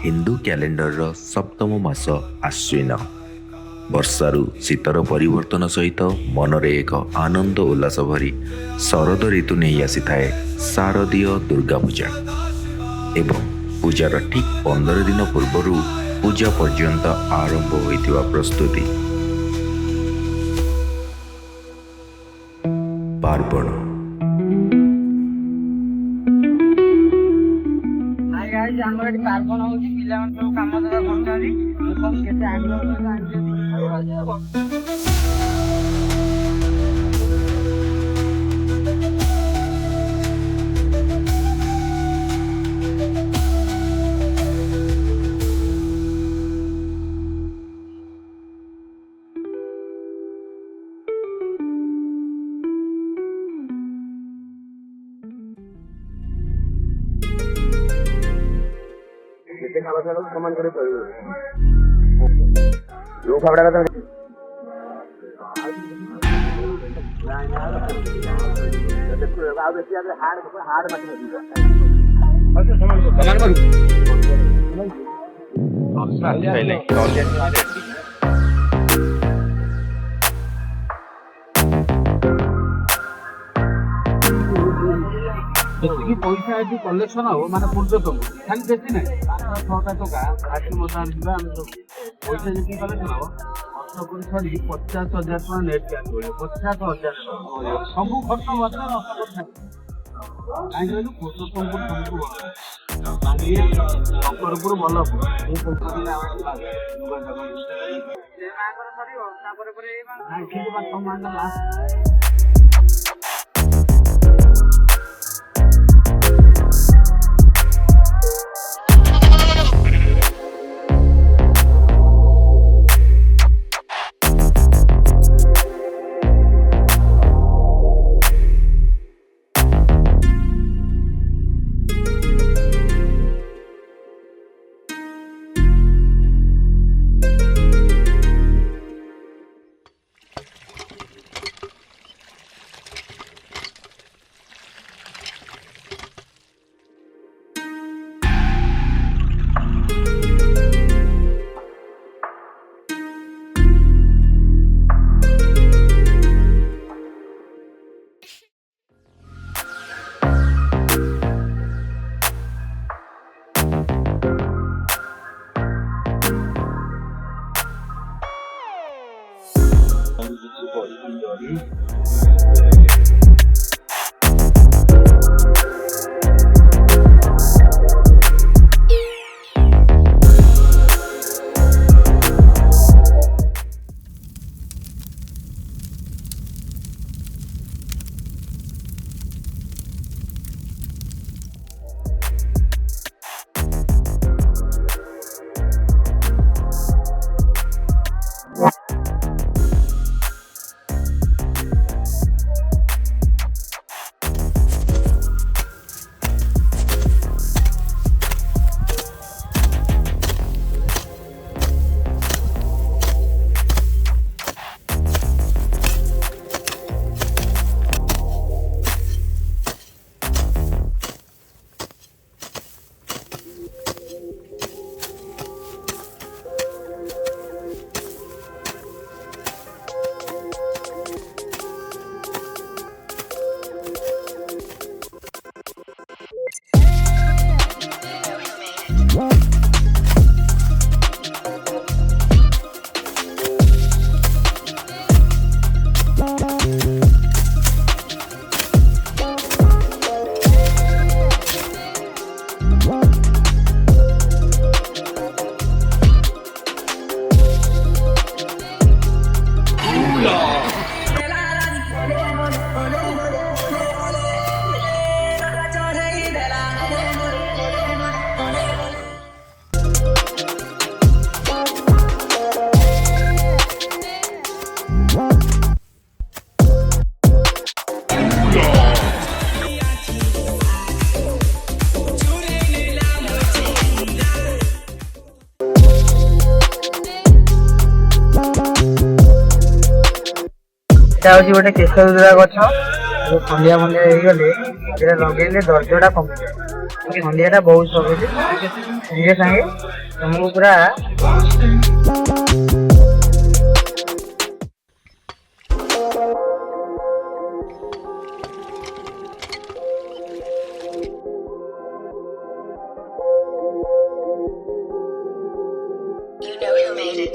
Hindu calendar सप्तम मास आश्विन। वर्षारू शीतर परिवर्तन सहित मनरे एक आनंद उल्लास भरी शरद ऋतु नहीं आसी थाए शारदीय दुर्गा पूजा एवं पूजार ठीक 15 दिन पूर्व पूजा पर्यंत आरंभ होइतिबा प्रस्तुति। पार्वण पार्वण हूँ पिला कम कमान कर जी पैसा ये कलेक्शन हम मानते पूर्वतम खाली बेसी ना 5-6टा टका आठ मसान पैसा जी कलेक्शन हम वर्षक छड़ी 50,000 टका नेट कैश 50,000 सब खर्च कहीं पुरुषोत्तम सबको भल गोटे केशरुद्रा गछ खंडिया मंडिया लगे दर्जटा कमी जाए। ସନ୍ଧ୍ୟାଟା ବହୁତ ସକାଳେ ସାଙ୍ଗେ ସାଙ୍ଗେ ତମକୁ ପୁରା You know who made it.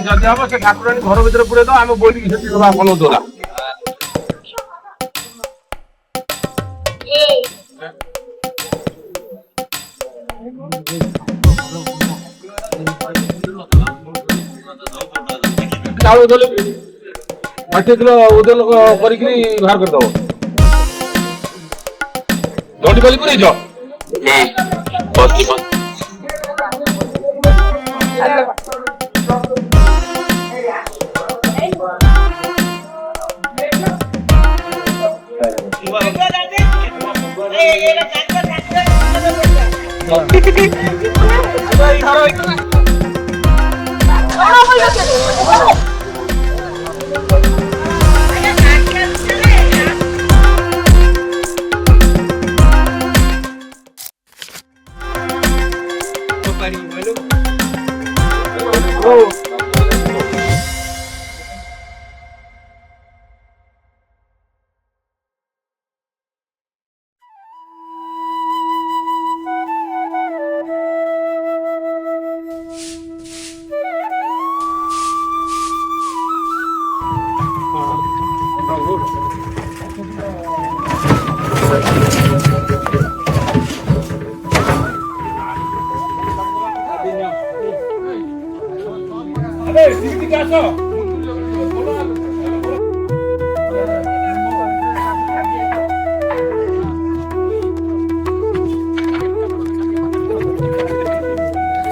ଯଦି ହବ ସେ ଠାକୁରାଣୀ ଘର ଭିତରେ ପୁରେଇ ଦବ ଆମେ ବୋଲିକି ସେଠି ଦବା ଭଲ ଦୋରା ଚାଉଳ ଦେଲେ 8 କିଲୋ ଓଜନ କରିକି ବାହାର କରିଦବ ଦଣ୍ଡି ବାଲି ପୁରେଇଛ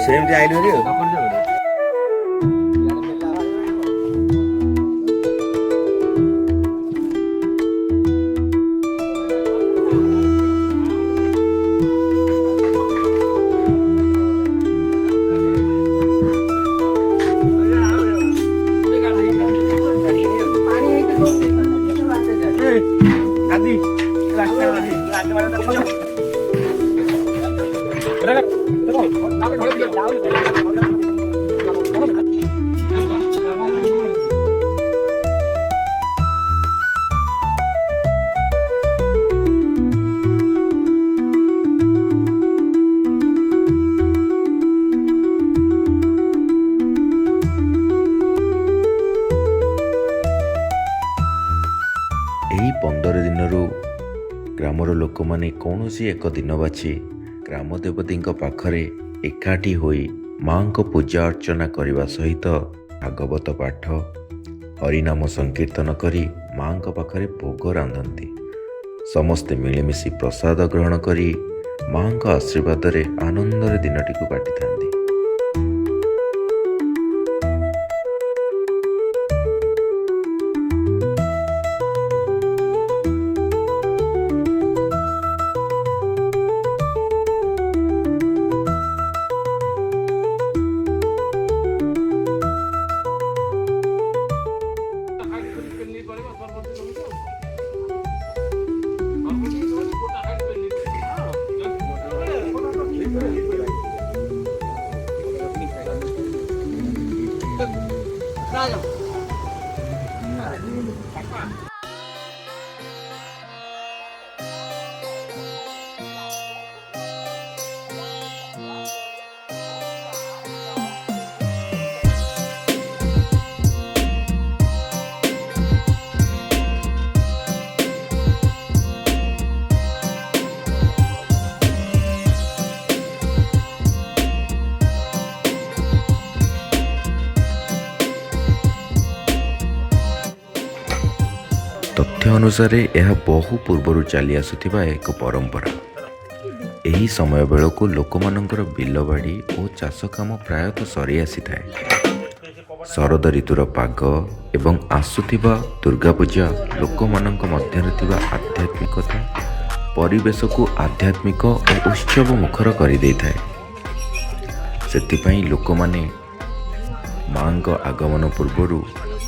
ସେମିତି ଆଇଲୁ ହେରି ଆଉ ଏହି 15 ଦିନରୁ ଗ୍ରାମର ଲୋକମାନେ କୌଣସି ଏକ ଦିନ ବାଛି ଗ୍ରାମ ଦେବତୀଙ୍କ ପାଖରେ ଏକାଠି ହୋଇ ମାଙ୍କ ପୂଜା ଅର୍ଚ୍ଚନା କରିବା ସହିତ ଭାଗବତ ପାଠ ହରିନାମ ସଂକୀର୍ତ୍ତନ କରି ମାଙ୍କ ପାଖରେ ଭୋଗ ରାନ୍ଧନ୍ତି। ସମସ୍ତେ ମିଳିମିଶି ପ୍ରସାଦ ଗ୍ରହଣ କରି ମାଙ୍କ ଆଶୀର୍ବାଦରେ ଆନନ୍ଦରେ ଦିନଟିକୁ କାଟିଥାନ୍ତି। ତଥ୍ୟ ଅନୁସାରେ ଏହା ବହୁ ପୂର୍ବରୁ ଚାଲି ଆସୁଥିବା ଏକ ପରମ୍ପରା। ଏହି ସମୟ ବେଳକୁ ଲୋକମାନଙ୍କର ବିଲବାଡ଼ି ଓ ଚାଷ କାମ ପ୍ରାୟତଃ ସରି ଆସିଥାଏ। ଶରଦ ଋତୁର ପାଗ ଏବଂ ଆସୁଥିବା ଦୁର୍ଗାପୂଜା ଲୋକମାନଙ୍କ ମଧ୍ୟରେ ଥିବା ଆଧ୍ୟାତ୍ମିକତା ପରିବେଶକୁ ଆଧ୍ୟାତ୍ମିକ ଓ ଉତ୍ସବ ମୁଖର କରିଦେଇଥାଏ। ସେଥିପାଇଁ ଲୋକମାନେ ମାଙ୍କ ଆଗମନ ପୂର୍ବରୁ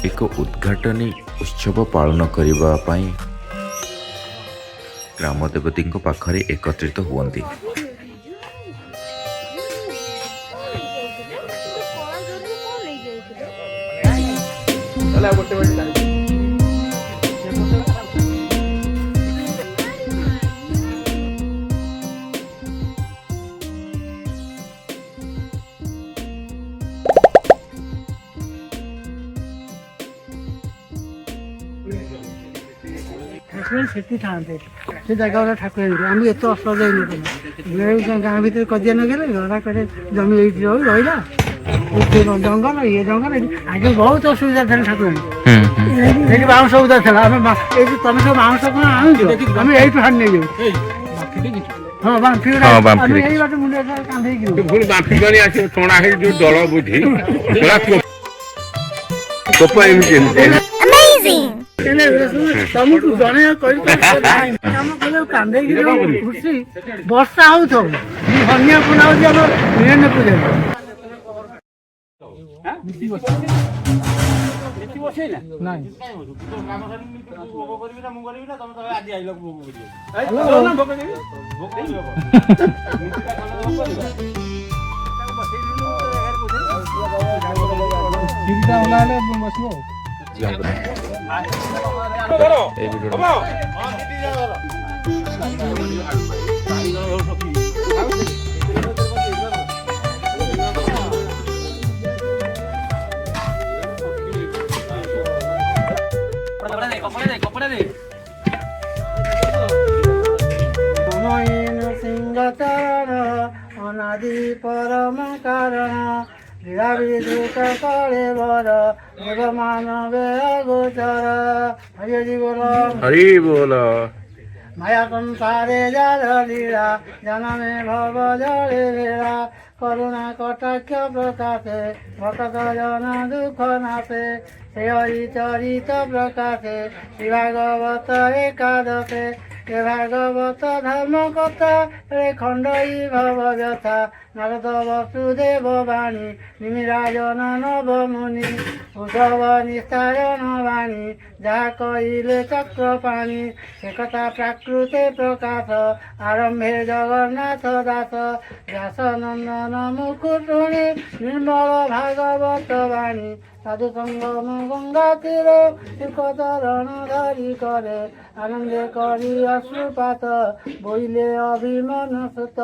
ଏକ ଉଦ୍ଘାଟନୀ ଉତ୍ସବ ପାଳନ କରିବା ପାଇଁ ଗ୍ରାମ ଦେବତୀଙ୍କ ପାଖରେ ଏକତ୍ରିତ ହୁଅନ୍ତି। ସେଠି ଥାନ୍ତେ ସେ ଜାଗା ଗୁଡ଼ା ଠାକୁର ଆମେ ଏତେ ଅସହଜ ହେଇନଥିଲା। ଗାଁ ଭିତରେ କଜିଆ ନଗେଇଲେ ଘର করে ଜମି ଏଇଠି ରହିଲା ଜଙ୍ଗଲ ଇଏ ଜଙ୍ଗଲ ଆଗେ ବହୁତ ଅସୁବିଧା ଥିଲା ଠାକୁର ଏଠି ବାଉଁଶ ବୁଦା ଥିଲା। ଆମେ ଏଇଠି ତମେ ସବୁ ବାଉଁଶ କଣ ଆଣୁଛ ଆମେ ଏଇଠୁ ହାଣି ନେଇଯାଉ। ହଁ ବାମ୍ଫି ଆମେ ଏଇ ବାଟ ମୁଣ୍ଡ କାନ୍ଧେଇକି ପୁଣି ବାମ୍ଫି କରି ଆସିବ ଟଣା ହେଇ ଯୋଉ ଦଳ ବୁଝି କୋପ ଏମିତି ତମକୁ ଜଣେ କାନ୍ଧେଇକି ଖୁସି ବର୍ଷା ହଉଥିବ ଧନିଆ ପୂର୍ଣ୍ଣ ହଉଛି ଆମର ମେନ୍ ପୂଜା। অনাদি পরম কারণ বিধৃত করে বর দেব মানবে অগোচর হরি বল হরি বল মায়া সংসারে জাল লীলা জনমে ভব জলে ভেলা করুণা কটাক্ষ প্রকাশে ভকত জন দুঃখ নাশে সে হরি চরিত প্রকাশে শ্রী ভাগবত একাদশে হে ভাগবত ধর্ম কথা রে খণ্ডই ভব ব্যথা নারদ বসুদেব বাণী নিমিরাজন নবমুনি উদ্ধব নিস্তারণ বাণী যাহা কহিলে চক্রপাণী সে কথা প্রাকৃতে প্রকাশ আরম্ভে জগন্নাথ দাস ব্যাস নন্দন মুকুটুনি নির্মল ভাগবত বাণী সাধু সঙ্গম গঙ্গা তীরে সুখ চরণ ধরি করে আনন্দে করি অশ্রুপাত বইলে অভিমান সুত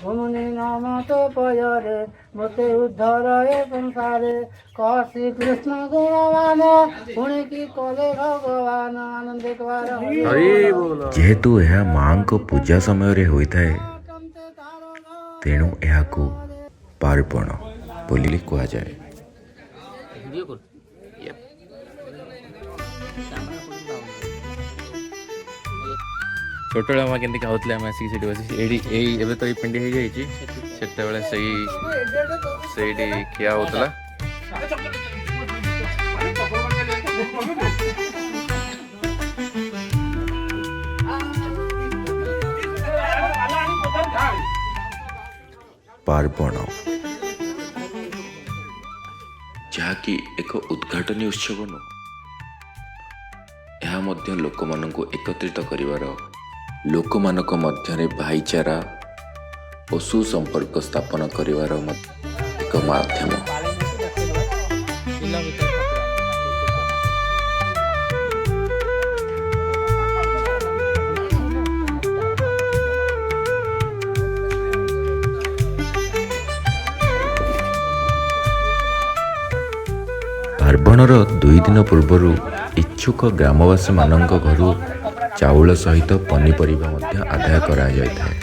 ভূমনি নমত পয়রে মতে উদ্ধর এ সংসারে কহ শ্রীকৃষ্ণ গুণবান ପୁଣି କି କଲେ ଭଗବାନ ଆନନ୍ଦେ ଦ୍ୱାର ଯେହେତୁ ଏହା ମାଙ୍କ ପୂଜା ସମୟରେ ହୋଇଥାଏ ତେଣୁ ଏହାକୁ ପାର୍ବଣ ବୋଲି କୁହାଯାଏ। ଛୋଟବେଳେ ଆମେ କେମିତି ଖାଉଥିଲେ ଆମେ ଆସିକି ସେଇଠି ବସି ଏଇ ଏବେ ତ ଏଇ ପିଣ୍ଡି ହେଇଯାଇଛି ସେତେବେଳେ ସେଇଠି ଖିଆ ହଉଥିଲା। ପାର୍ବଣ ଯାହାକି ଏକ ଉଦ୍ଘାଟନୀ ଉତ୍ସବ ନୁହଁ, ଏହା ମଧ୍ୟ ଲୋକମାନଙ୍କୁ ଏକତ୍ରିତ କରିବାର, ଲୋକମାନଙ୍କ ମଧ୍ୟରେ ଭାଇଚାରା ଓ ସୁସମ୍ପର୍କ ସ୍ଥାପନ କରିବାର ଏକ ମାଧ୍ୟମ। ପାର୍ବଣର 2 ଦିନ ପୂର୍ବରୁ ଇଚ୍ଛୁକ ଗ୍ରାମବାସୀମାନଙ୍କ ଘରୁ ଚାଉଳ ସହିତ ପନିପରିବା ମଧ୍ୟ ଆଦାୟ କରାଯାଇଥାଏ।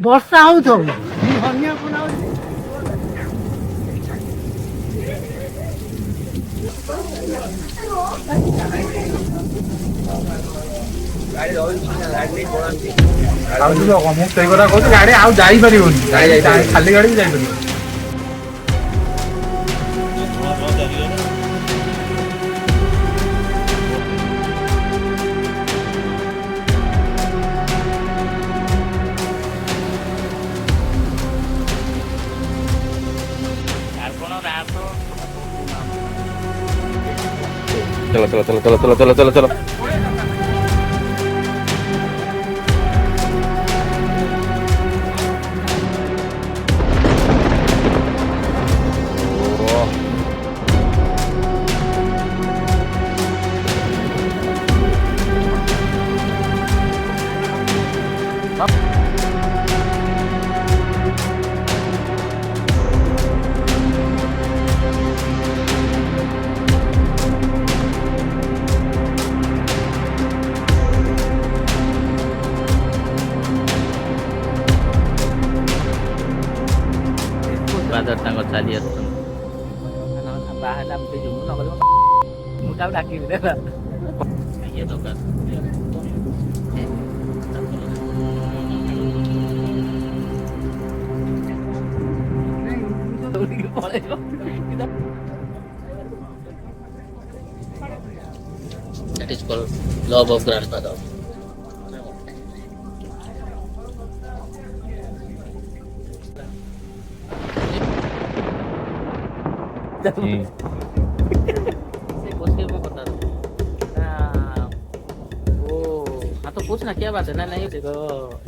ବର୍ଷା ହଉଥିବ ମୁଁ ସେଇ କଥା କହୁଛି, ଗାଡି ଆଉ ଯାଇପାରିବନି, ଖାଲି ଗାଡି ବି ଯାଇପାରିବ। चलो चलो चलो चलो चलो चलो चलो चलो ଫାଦର ତାଙ୍କର ଚାଲି ଆସୁଛନ୍ତି ବାହା ହେଲା ମୋତେ ଯିବୁ ନ କରିବ ମୁଁ ତାକୁ ଡାକିବି ଦେଖ ଇଏ ଦୋକାନ That is called love of grandfather. तो पूछना क्या बात है? नहीं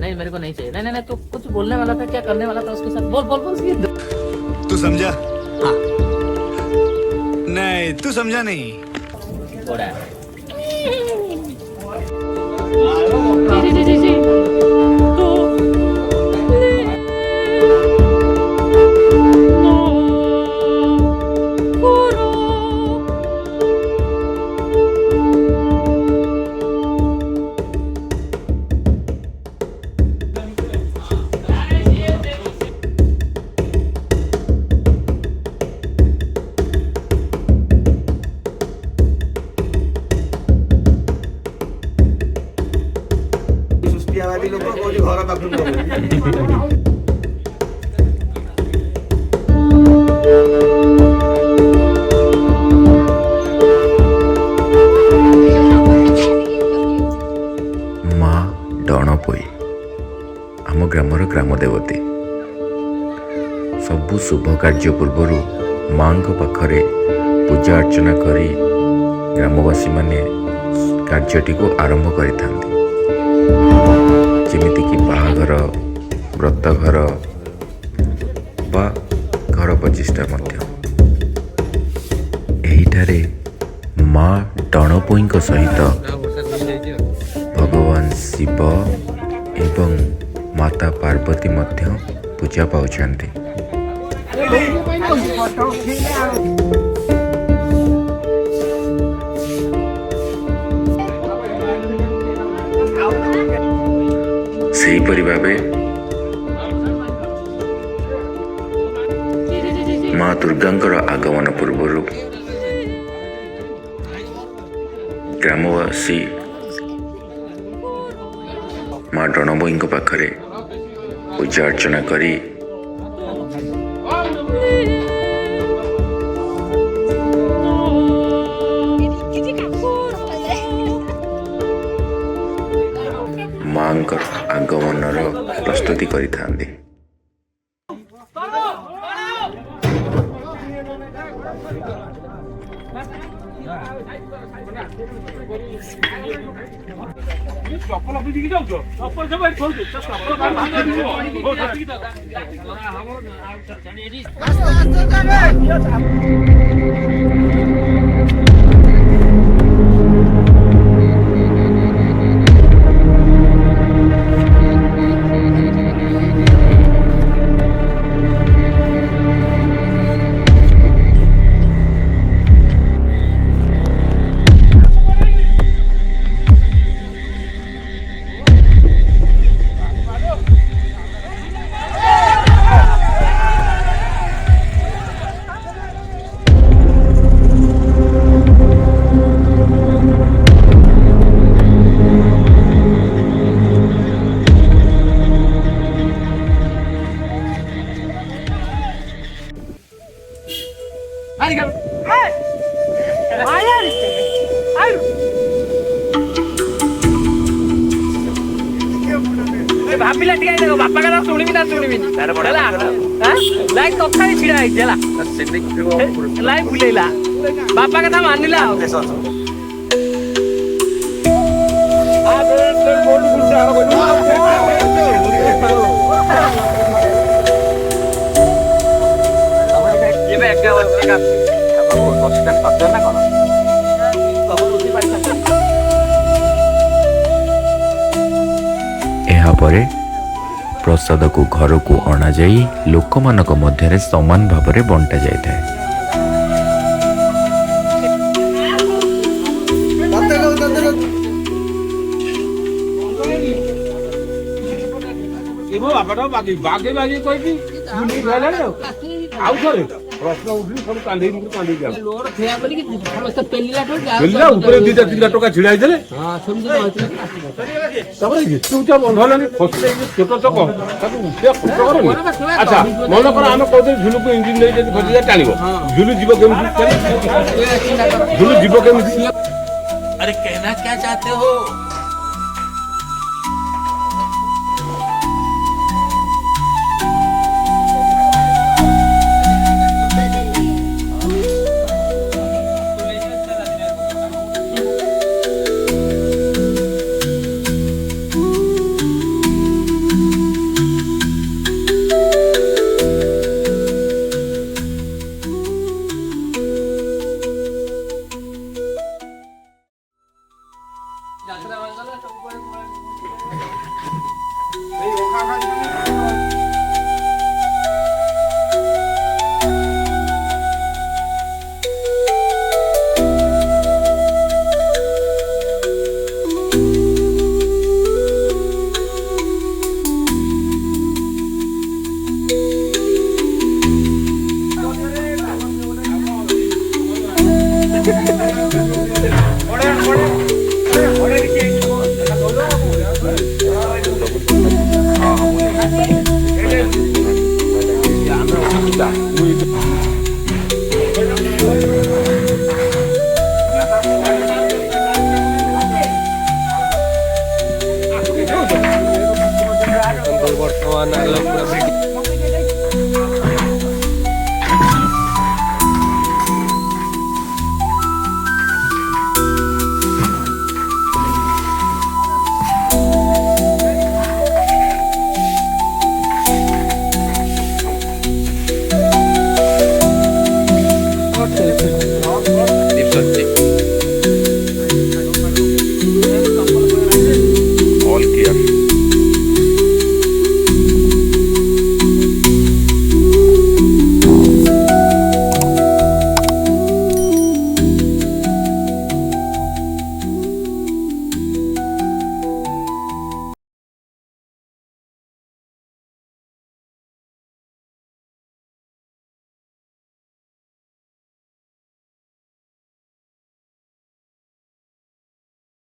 नहीं मेरे को नहीं चाहिए। नहीं नहीं तो कुछ बोलने वाला था, क्या करने वाला था उसके साथ? बोल बोल बोल। तू समझा? हाँ। नहीं तू समझा नहीं। थोड़ा ସୁସ୍ଥିଆବାଦୀ ଲୋକ କହୁଛି ଘର ପାଖରୁ ମା ଡଣପୋଇ ଆମ ଗ୍ରାମର ଗ୍ରାମ ଦେବତୀ। ସବୁ ଶୁଭ କାର୍ଯ୍ୟ ପୂର୍ବରୁ ମାଙ୍କ ପାଖରେ ପୂଜା ଅର୍ଚ୍ଚନା କରି ଗ୍ରାମବାସୀମାନେ କାର୍ଯ୍ୟଟିକୁ ଆରମ୍ଭ କରିଥାନ୍ତି। ଯେମିତିକି ବାହାଘର, ବ୍ରତଘର ବା ଘର ପ୍ରତିଷ୍ଠା ମଧ୍ୟ। ଏହିଠାରେ ମା ଡଣପୋଇଙ୍କ ସହିତ ଭଗବାନ ଶିବ ଏବଂ ମାତା ପାର୍ବତୀ ମଧ୍ୟ ପୂଜା ପାଉଛନ୍ତି। ସେହିପରି ଭାବେ ମା ଦୁର୍ଗାଙ୍କର ଆଗମନ ପୂର୍ବରୁ ଗ୍ରାମବାସୀ ମା ଡଣପୋଇଙ୍କ ପାଖରେ ପୂଜା ଅର୍ଚ୍ଚନା କରି ମାଙ୍କର ଆଗମନର ପ୍ରସ୍ତୁତି କରିଥାନ୍ତି। ଚପଲ ପିନ୍ଧିକି ଯାଉଛ? ଚପଲ ସବୁ ଏଠି ଥୋଉଛୁ। ଭାବିଲା ଟିକେ ଦେଖ ବାପା କଥା ଶୁଣିବି ନା ଶୁଣିବିନି ହେଲା ଲାଇକ୍ ତଥାପି ଛିଡା ହେଇଛି ହେଲା ଲାଇକ୍ ବୁଲେଇଲା ବାପା କଥା ମାନିଲା ଆଉ ଏହାପରେ ପ୍ରସାଦକୁ ଘରକୁ ଅଣାଯାଇ ଲୋକମାନଙ୍କ ମଧ୍ୟରେ ସମାନ ଭାବରେ ବଣ୍ଟା ଯାଇଥାଏ। ବାଗେଇ କହିବି ଆଉ ଥରେ ପ୍ରଶ୍ନ ଉଠିଲି ସବୁ କାନ୍ଦେଇ ଯାଉ ଲୋଡ ଥିଆ ବୋଲିକି ସମସ୍ତେ ପେଲିଲା ଠୁ ପିଲା ଉପରେ 2-3 ଟଙ୍କା ଛିଡା ହେଇଥିଲେ ହଁ ସେମିତି ରହିଥିଲା ତାପରେ ଏତେ ଉଚ୍ଚା ବନ୍ଧ ହେଲାନି ଖସିଲେ ଛୋଟ ଚକ ତାକୁ ଉଠିବା କଷ୍ଟ କରୁନି। ଆଚ୍ଛା ମନେକର ଆମେ କହୁଛେ ଝୁଲୁକୁ ଇଞ୍ଜିନ ଦେଇ ଯଦି ଖସିଯାଏ ଟାଣିବ ଝୁଲୁ ଯିବ କେମିତି ଝୁଲୁ ଯିବ କେମିତି? अरे कहना क्या चाहते हो ବର୍ତ୍ତମାନ